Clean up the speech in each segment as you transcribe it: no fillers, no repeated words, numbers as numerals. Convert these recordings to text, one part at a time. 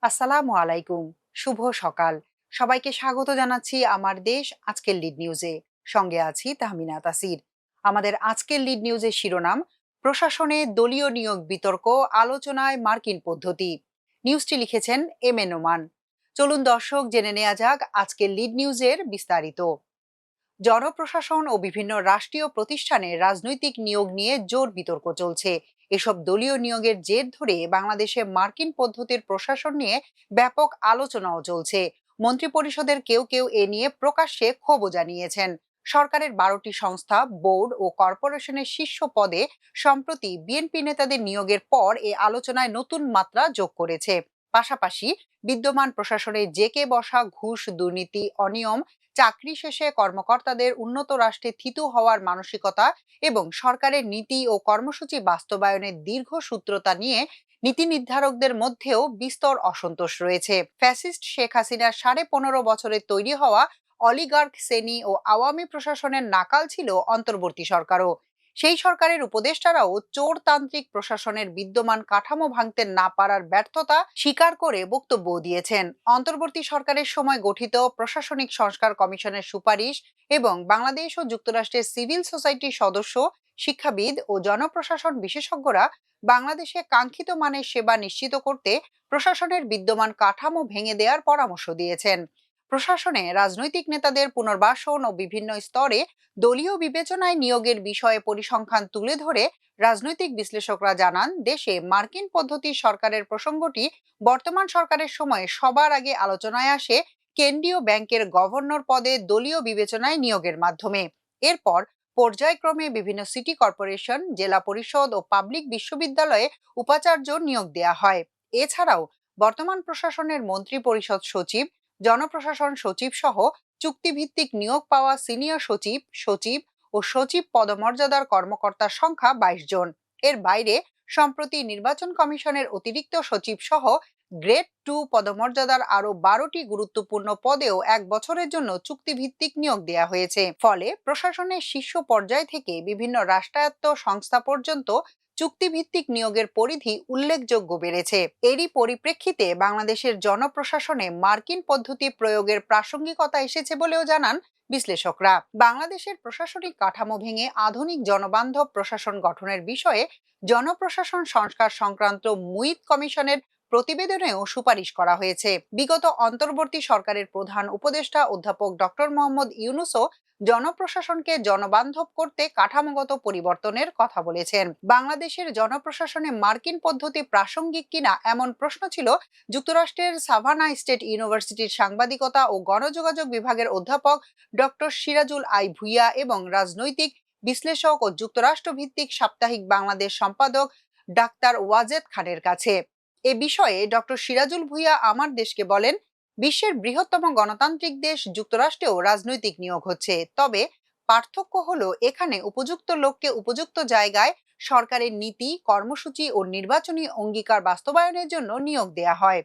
আসসালামু আলাইকুম। শুভ সকাল। সবাইকে স্বাগত জানাচ্ছি আমার দেশ আজকের লিড নিউজে। সঙ্গে আছি তাহমিনা তাসির। আমাদের আজকের লিড নিউজের শিরোনাম: প্রশাসনে দলীয় নিয়োগ বিতর্ক, আলোচনায় মার্কিন পদ্ধতি। নিউজটি লিখেছেন এম এ নোমান। চলুন দর্শক জেনে নেওয়া যাক আজকের লিড নিউজের বিস্তারিত। জনপ্রশাসন ও বিভিন্ন রাষ্ট্রীয় প্রতিষ্ঠানে রাজনৈতিক নিয়োগ নিয়ে জোর বিতর্ক চলছে। এসব দলীয় নিয়োগের জের ধরে বাংলাদেশে মার্কিন পদ্ধতির প্রশাসন নিয়ে ব্যাপক আলোচনাও চলছে। মন্ত্রিপরিষদের কেউ কেউ এ নিয়ে প্রকাশ্যে ক্ষোভও জানিয়েছেন। সরকারের 12টি সংস্থা, বোর্ড ও কর্পোরেশনের শীর্ষ পদে সম্প্রতি বিএনপি নেতাদের নিয়োগের পর এ আলোচনায় নতুন মাত্রা যোগ করেছে। পাশাপাশি বিদ্যমান প্রশাসনে জেকে বসা ঘুষ, দুর্নীতি, অনিয়ম, চাকরি শেষে কর্মকর্তাদের উন্নত রাষ্ট্রে থিতু হওয়ার মানসিকতা এবং সরকারের নীতি ও কর্মসূচি বাস্তবায়নের দীর্ঘসূত্রতা নিয়ে নীতি নির্ধারকদের মধ্যেও বিস্তর অসন্তোষ রয়েছে। ফ্যাসিস্ট শেখ হাসিনার 15.5 বছরে তৈরি হওয়া অলিগার্ক শ্রেণী ও আওয়ামী প্রশাসনের নাকাল ছিল অন্তর্বর্তী সরকারও। সেই সরকারের উপদেষ্টারাও চোরতান্ত্রিক প্রশাসনের বিদ্যমান কাঠামো ভাঙতে না পারার ব্যর্থতা স্বীকার করে বক্তব্য দিয়েছেন। অন্তর্বর্তী সরকারের সময় গঠিত প্রশাসনিক সংস্কার কমিশনের সুপারিশ এবং বাংলাদেশ ও যুক্তরাষ্ট্রের সিভিল সোসাইটির সদস্য, শিক্ষাবিদ ও জনপ্রশাসন বিশেষজ্ঞরা বাংলাদেশে কাঙ্ক্ষিত মানের সেবা নিশ্চিত করতে প্রশাসনের বিদ্যমান কাঠামো ভেঙে দেওয়ার পরামর্শ দিয়েছেন। প্রশাসনে রাজনৈতিক নেতাদের পুনর্বাসন ও বিভিন্ন স্তরে দলীয় বিবেচনায় নিয়োগের বিষয়ে পরিসংখ্যান তুলে ধরে রাজনৈতিক বিশ্লেষকরা জানান, দেশে মার্কিন পদ্ধতির সরকারের প্রসঙ্গটি বর্তমান সরকারের সময়ে সবার আগে আলোচনায় আসে কেন্দ্রীয় ব্যাংকের গভর্নর পদে দলীয় বিবেচনায় নিয়োগের মাধ্যমে। এরপর পর্যায়ক্রমে বিভিন্ন সিটি কর্পোরেশন, জেলা পরিষদ ও পাবলিক বিশ্ববিদ্যালয়ে উপাচার্য নিয়োগ দেয়া হয়। এছাড়াও বর্তমান প্রশাসনের মন্ত্রী পরিষদ সচিব, জনপ্রশাসন সচিব সহ চুক্তিভিত্তিক নিয়োগ পাওয়া সিনিয়র সচিব, সচিব ও সচিব পদমর্যাদার কর্মকর্তার সংখ্যা 22 জন। এর বাইরে সম্প্রতি নির্বাচন কমিশনের অতিরিক্ত সচিব সহ গ্রেড 2 পদমর্যাদার আরো 12টি গুরুত্বপূর্ণ পদেও 1 বছরের জন্য চুক্তিভিত্তিক নিয়োগ দেওয়া হয়েছে। ফলে প্রশাসনের শীর্ষ পর্যায় থেকে বিভিন্ন রাষ্ট্রায়ত্ত সংস্থা পর্যন্ত চুক্তিভিত্তিক নিয়োগের পরিধি উল্লেখযোগ্য বেড়েছে। এরই পরিপ্রেক্ষিতে বাংলাদেশের জনপ্রশাসনে মার্কিন পদ্ধতি প্রয়োগের প্রাসঙ্গিকতা এসেছে বলেও জানান বিশ্লেষকরা। বাংলাদেশের প্রশাসনিক কাঠামো ভেঙে আধুনিক জনবান্ধব প্রশাসন গঠনের বিষয়ে জনপ্রশাসন সংস্কার সংক্রান্ত মুইত কমিশনের প্রতিবেদনেও সুপারিশ করা হয়েছে। বিগত অন্তর্বর্তী সরকারের প্রধান উপদেষ্টা অধ্যাপক ডক্টর মোহাম্মদ ইউনূসও জনপ্রশাসনকে জনবান্ধব করতে কাঠামোগত পরিবর্তনের কথা বলেছেন। বাংলাদেশের জনপ্রশাসনে মার্কিন পদ্ধতি প্রাসঙ্গিক কিনা এমন প্রশ্ন ছিল যুক্তরাষ্ট্রের সাভানা স্টেট ইউনিভার্সিটির সাংবাদিকতা ও গণযোগাযোগ বিভাগের অধ্যাপক ডক্টর সিরাজুল আই ভুইয়া এবং রাজনৈতিক বিশ্লেষক ও যুক্তরাষ্ট্র ভিত্তিক সাপ্তাহিক বাংলাদেশ সম্পাদক ডাক্তার ওয়াজেদ খানের কাছে। এ বিষয়ে ডক্টর সিরাজুল ভুইয়া আমার দেশকে বলেন, বিশ্বের বৃহত্তম গণতান্ত্রিক দেশ যুক্তরাষ্ট্রেও রাজনৈতিক নিয়োগ হচ্ছে। তবে পার্থক্য হলো এখানে উপযুক্ত লোককে উপযুক্ত জায়গায় সরকারের নীতি, কর্মসূচি ও নির্বাচনী অঙ্গীকার বাস্তবায়নের জন্য নিয়োগ দেয়া হয়।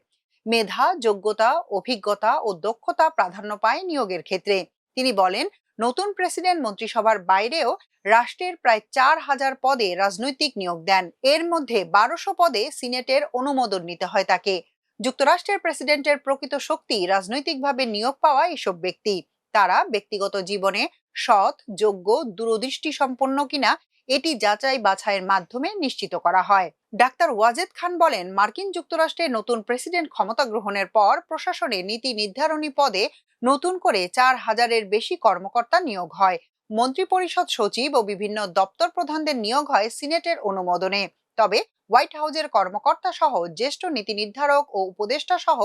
মেধা, যোগ্যতা, অভিজ্ঞতা ও দক্ষতা প্রাধান্য পায় নিয়োগের ক্ষেত্রে। তিনি বলেন, নতুন প্রেসিডেন্ট মন্ত্রিসভার বাইরেও রাষ্ট্রের প্রায় 4,000 পদে রাজনৈতিক নিয়োগ দেন। এর মধ্যে 1200 পদে সিনেটের অনুমোদন নিতে হয় তাকে। যুক্তরাষ্ট্রের প্রেসিডেন্টের প্রকৃত শক্তি রাজনৈতিকভাবে নিয়োগ পাওয়া এসব ব্যক্তি। তারা ব্যক্তিগত জীবনে সৎ, যোগ্য, দূরদৃষ্টি সম্পন্ন কিনা এটি যাচাই বাছাইয়ের মাধ্যমে নিশ্চিত করা হয়। ডাক্তার ওয়াজেদ খান বলেন, মার্কিন যুক্তরাষ্ট্রের নতুন প্রেসিডেন্ট ক্ষমতা গ্রহণের পর প্রশাসনে নীতি নির্ধারণী পদে নতুন করে 4,000-এর বেশি কর্মকর্তা নিয়োগ হয়। মন্ত্রিপরিষদ সচিব ও বিভিন্ন দপ্তর প্রধানদের নিয়োগ হয় সিনেটের অনুমোদনে। তবে হোয়াইট হাউসের কর্মকর্তা সহ জ্যেষ্ঠ নীতি নির্ধারক ও উপদেষ্টা সহ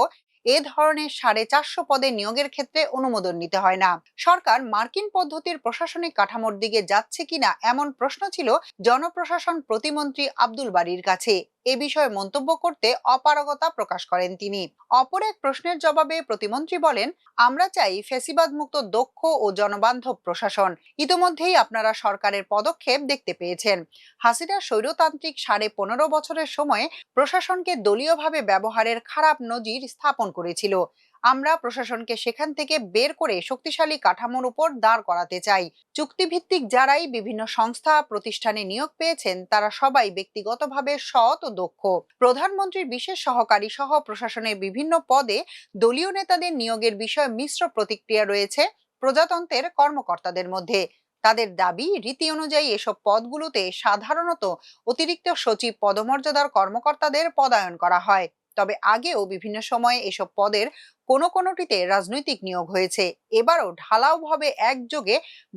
এ ধরনের 450 পদে নিয়োগের ক্ষেত্রে অনুমোদন নিতে হয় না। সরকার মার্কিন পদ্ধতির প্রশাসনিক কাঠামোর দিকে যাচ্ছে কিনা এমন প্রশ্ন ছিল জনপ্রশাসন প্রতিমন্ত্রী আব্দুল বারীর কাছে। এ বিষয়ে মন্তব্য করতে অপারগতা প্রকাশ করেন তিনি। অপর এক প্রশ্নের জবাবে প্রতিমন্ত্রী বলেন, আমরা চাই ফ্যাসিবাদ মুক্ত দক্ষ ও জনবান্ধব প্রশাসন। ইতোমধ্যেই আপনারা সরকারের পদক্ষেপ দেখতে পেয়েছেন। হাসিনার স্বৈরতান্ত্রিক 15.5 বছরের সময়ে প্রশাসনকে দলীয়ভাবে ব্যবহারের খারাপ নজির স্থাপন করেছিল। আমরা প্রশাসনকে সেখান থেকে বের করে শক্তিশালী কাঠামোর উপর দাঁড় করাতে চাই। চুক্তিভিত্তিক যারাই বিভিন্ন সংস্থা প্রতিষ্ঠানে নিয়োগ পেয়েছেন তারা সবাই ব্যক্তিগতভাবে সৎ ও দক্ষ। প্রধানমন্ত্রীর বিশেষ সহকারী সহ প্রশাসনের বিভিন্ন পদে দলীয় নেতাদের নিয়োগের বিষয়ে মিশ্র প্রতিক্রিয়া রয়েছে প্রজাতন্ত্রের কর্মকর্তাদের মধ্যে। তাদের দাবি, রীতি অনুযায়ী এসব পদগুলোতে সাধারণত অতিরিক্ত সচিব পদমর্যাদার কর্মকর্তাদের পদায়ন করা হয়। তবে আগেও বিভিন্ন সময়ে এসব পদের কোনোটিতে রাজনৈতিক নিয়োগ হয়েছে। এবারও ঢালাওভাবে একযোগে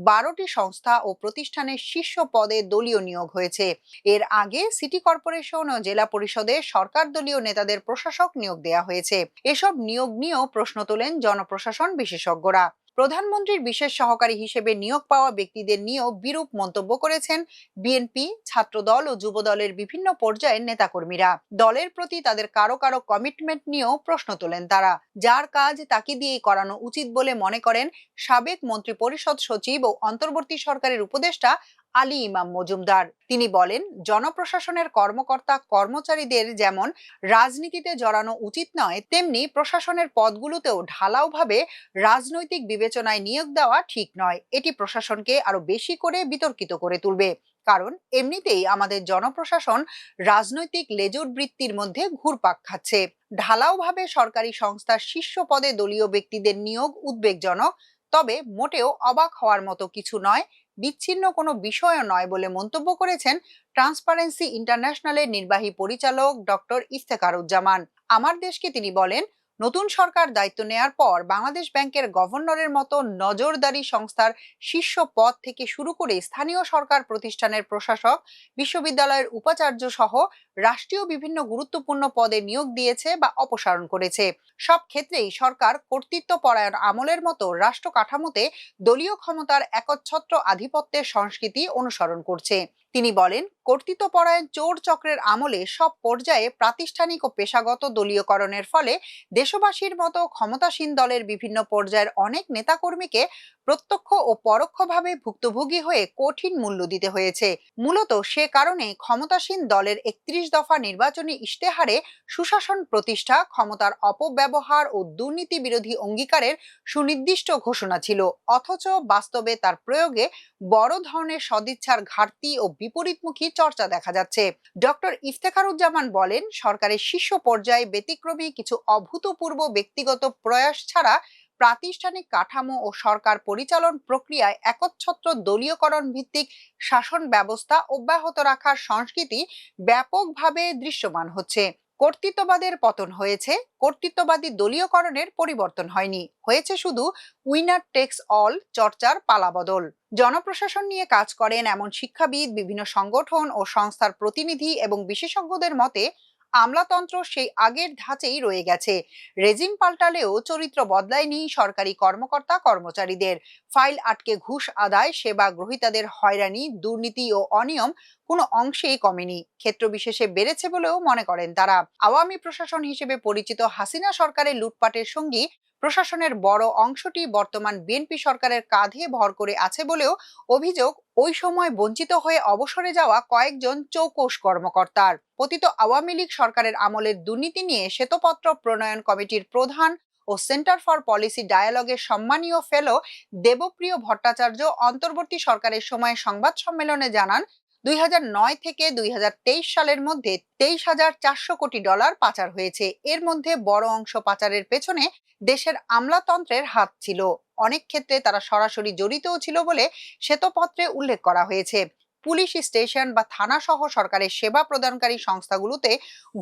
12টি সংস্থা ও প্রতিষ্ঠানের শীর্ষ পদে দলীয় নিয়োগ হয়েছে। এর আগে সিটি কর্পোরেশন ও জেলা পরিষদে সরকার দলীয় নেতাদের প্রশাসক নিয়োগ দেওয়া হয়েছে। এসব নিয়োগ নিয়েও প্রশ্ন তোলেন জনপ্রশাসন বিশেষজ্ঞরা। প্রধানমন্ত্রীর বিশেষ সহকারী হিসেবে নিয়োগ পাওয়া ব্যক্তিদের নিয়েও বিরূপ মন্তব্য করেছেন বিএনপি, ছাত্রদল ও যুবদলের বিভিন্ন পর্যায়ের নেতাকর্মীরা। দলের প্রতি তাদের কারো কমিটমেন্ট নিয়েও প্রশ্ন তোলেন তারা। যার কাজ তাকে দিয়েই করানো উচিত বলে মনে করেন সাবেক মন্ত্রিপরিষদ সচিব ও অন্তর্বর্তী সরকারের উপদেষ্টা আলী ইমাম মজুমদার। তিনি বলেন, জনপ্রশাসনের কর্মকর্তা কর্মচারীদের যেমন রাজনীতিতে জড়ানো উচিত নয়, তেমনি প্রশাসনের পদগুলোতেও ঢালাওভাবে রাজনৈতিক বিবেচনায় নিয়োগ দেওয়া ঠিক নয়। এটি প্রশাসনকে আরো বেশি করে বিতর্কিত করে তুলবে। কারণ এমনিতেই আমাদের জনপ্রশাসন রাজনৈতিক লেজুর বৃত্তির মধ্যে ঘুরপাক খাচ্ছে। ঢালাওভাবে সরকারি সংস্থার শীর্ষ পদে দলীয় ব্যক্তিদের নিয়োগ উদ্বেগজনক, তবে মোটেও অবাক হওয়ার মতো কিছু নয়, বিচ্ছিন্ন কোনো বিষয়ও নয় বলে মন্তব্য করেছেন ট্রান্সপারেন্সি ইন্টারন্যাশনালের নির্বাহী পরিচালক ডক্টর ইফতেখারুজ্জামান। আমার দেশকে তিনি বলেন, নতুন সরকার দায়িত্ব নেয়ার পর বাংলাদেশ ব্যাংকের গভর্নরের মতো নজরদারি সংস্থার শীর্ষ পদ থেকে শুরু করে স্থানীয় সরকার প্রতিষ্ঠানের প্রশাসক, বিশ্ববিদ্যালয়ের উপাচার্য সহ রাষ্ট্রীয় বিভিন্ন গুরুত্বপূর্ণ পদে নিয়োগ দিয়েছে বা অপসারণ করেছে। সব ক্ষেত্রেই সরকার কর্তৃত্বপরায়ণ আমলের মতো রাষ্ট্র কাঠামোতে দলীয় ক্ষমতার একচ্ছত্র আধিপত্যের সংস্কৃতি অনুসরণ করছে। তিনি বলেন, কর্তৃত্বপরায়ণ চোর চক্রের আমলে সব পর্যায়ে প্রাতিষ্ঠানিক ও পেশাগত দলীয়করণের ফলে দেশবাসীর মতো ক্ষমতাসীন দলের বিভিন্ন পর্যায়ের অনেক নেতাকর্মীকে প্রত্যক্ষ ও পরোক্ষভাবে ভুক্তভোগী হয়ে কঠিন মূল্য দিতে হয়েছে। মূলত সে কারণে ক্ষমতাসীন দলের 31 দফা নির্বাচনী ইশতেহারে সুশাসন প্রতিষ্ঠা, ক্ষমতার অপব্যবহার ও দুর্নীতি বিরোধী অঙ্গীকারের সুনির্দিষ্ট ঘোষণা ছিল, অথচ বাস্তবে তার প্রয়োগে বড় ধরনের সদিচ্ছার ঘাটতি ও বিপরীতমুখী চর্চা দেখা যাচ্ছে। ডক্টর ইফতেখারুজ্জামান বলেন, সরকারের শীর্ষ পর্যায়ে ব্যতিক্রমী কিছু অভূতপূর্ব ব্যক্তিগত প্রয়াস ছাড়া প্রাতিষ্ঠানিক কাঠামো ও সরকার পরিচালন প্রক্রিয়ায় একচ্ছত্র দলীয়করণ ভিত্তিক শাসন ব্যবস্থা অব্যাহত রাখার সংস্কৃতি ব্যাপকভাবে দৃশ্যমান হচ্ছে। কর্তৃত্ববাদের পতন হয়েছে, কর্তৃত্ববাদী দলীয়করণের পরিবর্তন হয়নি। হয়েছে শুধু উইনার টেক্স অল চর্চার পালাবদল। জনপ্রশাসন নিয়ে কাজ করেন এমন শিক্ষাবিদ, বিভিন্ন সংগঠন ও সংস্থার প্রতিনিধি এবং বিশেষজ্ঞদের মতে আমলাতন্ত্র সেই আগের ধাঁচেই রয়ে গেছে। রেজিম পাল্টালেও চরিত্র বদলায়নি সরকারি কর্মকর্তা কর্মচারীদের। ফাইল আটকে ঘুষ আদায়, সেবা গ্রহীতাদের হয়রানি, দুর্নীতি ও অনিয়ম কোনো অংশেই কমেনি, ক্ষেত্র বিশেষে বেড়েছে বলেও মনে করেন তারা। আওয়ামী প্রশাসন হিসেবে পরিচিত হাসিনা সরকারের লুটপাটের সঙ্গী প্রশাসনের বড় অংশটি বর্তমান বিএনপি সরকারের কাঁধে ভর করে আছে বলেও অভিযোগ ওই সময় বঞ্চিত হয়ে অবসরে যাওয়া কয়েকজন চৌকস কর্মকর্তার। পতিত আওয়ামী লীগ সরকারের আমলের দুর্নীতি নিয়ে শ্বেতপত্র প্রণয়ন কমিটির প্রধান ও সেন্টার ফর পলিসি ডায়ালগের সম্মানীয় ফেলো দেবপ্রিয় ভট্টাচার্য অন্তর্বর্তী সরকারের সময় সংবাদ সম্মেলনে জানান, 2009 থেকে 2023 সালের মধ্যে 23,400 কোটি ডলার পাচার হয়েছে। এর মধ্যে বড় অংশ পাচারের পেছনে দেশের আমলাতন্ত্রের হাত ছিল। অনেক ক্ষেত্রে তারা সরাসরি জড়িতও ছিল বলে শ্বেতপত্রে উল্লেখ করা হয়েছে। পুলিশ স্টেশন বা থানা সহ সরকারের সেবা প্রদানকারী সংস্থাগুলোতে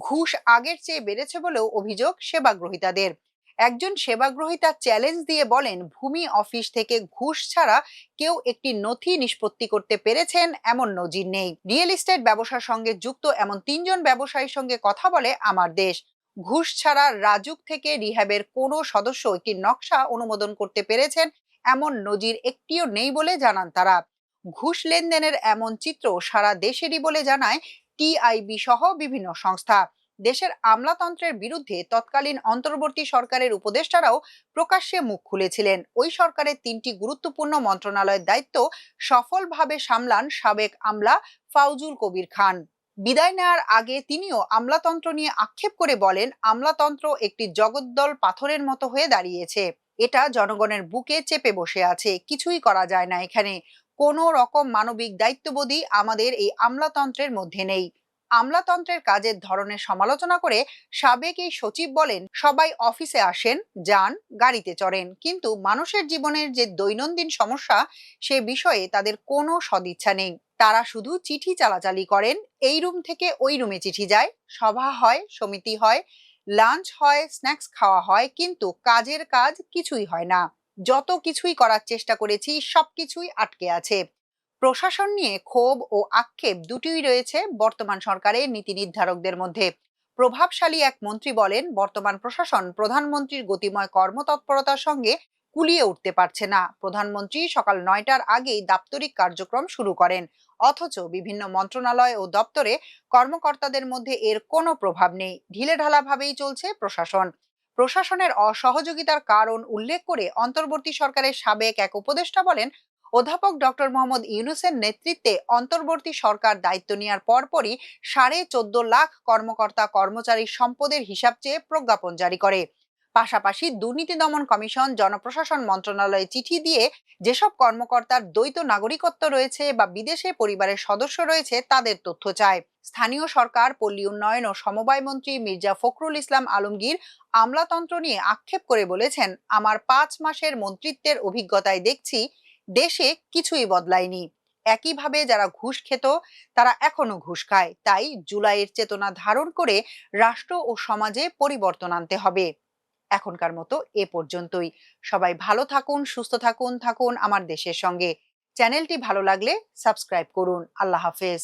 ঘুষ আগের চেয়ে বেড়েছে বলেও অভিযোগ সেবা গ্রহীতাদের। একজন সেবাগ্রহীতা চ্যালেঞ্জ দিয়ে বলেন, ভূমি অফিস থেকে ঘুষ ছাড়া কেউ একটি নথি নিষ্পত্তি করতে পেরেছেন এমন নজির নেই। রিয়েল এস্টেট ব্যবসার সঙ্গে যুক্ত এমন 3 জন ব্যবসায়ীর সঙ্গে কথা বলে আমার দেশ। ঘুষ ছাড়া রাজুক থেকে রিহ্যাবের কোনো সদস্য একটি নকশা অনুমোদন করতে পেরেছেন এমন নজির একটিও নেই বলে জানান তারা। ঘুষ লেনদেনের এমন চিত্র সারা দেশেরই বলে জানায় টিআইবি সহ বিভিন্ন সংস্থা। দেশের আমলাতন্ত্রের বিরুদ্ধে তৎকালীন অন্তর্বর্তী সরকারের উপদেষ্টারাও প্রকাশ্যে মুখ খুলেছিলেন। ওই সরকারের 3টি গুরুত্বপূর্ণ মন্ত্রণালয়ের দায়িত্ব সফলভাবে সামলান সাবেক আমলা ফাউজুল কবির খান। বিদায় নেওয়ার আগে তিনিও আমলাতন্ত্র নিয়ে আক্ষেপ করে বলেন, আমলাতন্ত্র একটি জগদ্দল পাথরের মতো হয়ে দাঁড়িয়েছে। এটা জনগণের বুকে চেপে বসে আছে, কিছুই করা যায় না এখানে। কোনো রকম মানবিক দায়িত্ববোধই আমাদের এই আমলাতন্ত্রের মধ্যে নেই। আমলাতন্ত্রের কাজের ধরনের সমালোচনা করে সাবেক এই সচিব বলেন, সবাই অফিসে আসেন, যান, গাড়িতে চড়েন, কিন্তু মানুষের জীবনের যে দৈনন্দিন সমস্যা সে বিষয়ে তাদের কোনো সদিচ্ছা নেই। তারা শুধু চিঠি চালাচালি করেন, এই রুম থেকে ওই রুমে চিঠি যায়, সভা হয়, সমিতি হয়, লাঞ্চ হয়, স্ন্যাক্স খাওয়া হয়, কিন্তু কাজের কাজ কিছুই হয় না। যত কিছুই করার চেষ্টা করেছি সবকিছুই আটকে আছে। প্রশাসন নিয়ে ক্ষোভ ও আক্ষেপ দুটিই রয়েছে বর্তমান সরকারের নীতি নির্ধারকদের মধ্যে। প্রভাবশালী এক মন্ত্রী বলেন, বর্তমান প্রশাসন প্রধানমন্ত্রীর গতিময় কর্মতৎপরতার সঙ্গে কুলিয়ে উঠতে পারছে না। প্রধানমন্ত্রী সকাল 9টার আগেই দাপ্তরিক কার্যক্রম শুরু করেন, অথচ বিভিন্ন মন্ত্রণালয় ও দপ্তরে কর্মকর্তাদের মধ্যে এর কোনো প্রভাব নেই। ঢিলেঢালা ভাবেই চলছে প্রশাসন। প্রশাসনের অসহযোগিতার কারণ উল্লেখ করে অন্তর্বর্তী সরকারের সাবেক এক উপদেষ্টা বলেন, অধ্যাপক ডক্টর মোহাম্মদ ইউনূসের নেতৃত্বে অন্তর্বর্তী সরকার দায়িত্ব নেওয়ার পরপরই 14.5 লাখ কর্মকর্তা কর্মচারীর সম্পদের হিসাব চেয়ে প্রজ্ঞাপন জারি করে। পাশাপাশি দুর্নীতি দমন কমিশন জনপ্রশাসন মন্ত্রণালয়ে চিঠি দিয়ে যেসব কর্মকর্তার দ্বৈত নাগরিকত্ব রয়েছে বা বিদেশে পরিবারের সদস্য রয়েছে তাদের তথ্য চায়। স্থানীয় সরকার, পল্লী উন্নয়ন ও সমবায় মন্ত্রী মির্জা ফখরুল ইসলাম আলমগীর আমলাতন্ত্র নিয়ে আক্ষেপ করে বলেছেন, আমার 5 মাসের মন্ত্রিত্বের অভিজ্ঞতায় দেখছি দেশে কিছুই বদলায়নি। একইভাবে যারা ঘুষ খেত তারা এখনো ঘুষ খায়। তাই জুলাইয়ের চেতনা ধারণ করে রাষ্ট্র ও সমাজে পরিবর্তন আনতে হবে। এখনকার মতো এ পর্যন্তই। সবাই ভালো থাকুন, সুস্থ থাকুন, থাকুন আমার দেশের সঙ্গে। চ্যানেলটি ভালো লাগলে সাবস্ক্রাইব করুন। আল্লাহ হাফেজ।